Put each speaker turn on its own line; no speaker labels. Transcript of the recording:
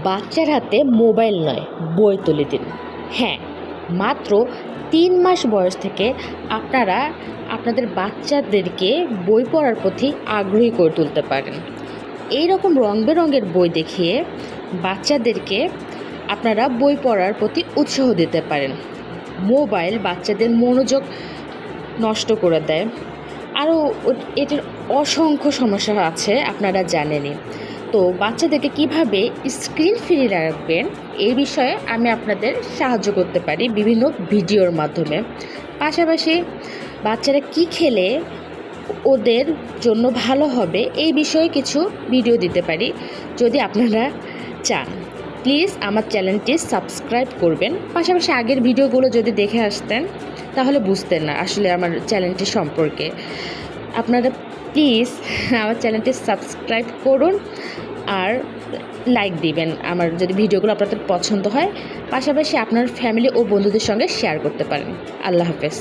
বাচ্চার হাতে মোবাইল নয়, বই তুলে দিন। হ্যাঁ, মাত্র 3 মাস বয়স থেকে আপনারা আপনাদের বাচ্চাদেরকে বই পড়ার প্রতি আগ্রহী করে তুলতে পারেন। এই রকম রং বেরঙের বই দেখিয়ে বাচ্চাদেরকে আপনারা বই পড়ার প্রতি উৎসাহ দিতে পারেন। মোবাইল বাচ্চাদের মনোযোগ নষ্ট করে দেয়। আরও এটার অসংখ্য সমস্যা আছে, আপনারা জানেনই। তো বাচ্চাদেরকে কিভাবে স্ক্রিন ফ্রি রাখবেন এই বিষয়ে আমি আপনাদের সাহায্য করতে পারি বিভিন্ন ভিডিওর মাধ্যমে। পাশাপাশি বাচ্চারা কি খেলে ওদের জন্য ভালো হবে এই বিষয়ে কিছু ভিডিও দিতে পারি। যদি আপনারা চান প্লিজ আমার চ্যানেলটি সাবস্ক্রাইব করবেন। পাশাপাশি আগের ভিডিওগুলো যদি দেখে আসতেন তাহলে বুঝতেন না আসলে আমার চ্যানেলটি সম্পর্কে। আপনারা প্লিজ আমার চ্যানেলটি সাবস্ক্রাইব করুন আর লাইক দিবেন আমার যদি ভিডিওগুলো আপনাদের পছন্দ হয়। পাশাপাশি আপনার ফ্যামিলি ও বন্ধুদের সঙ্গে শেয়ার করতে পারেন। আল্লাহ হাফেজ।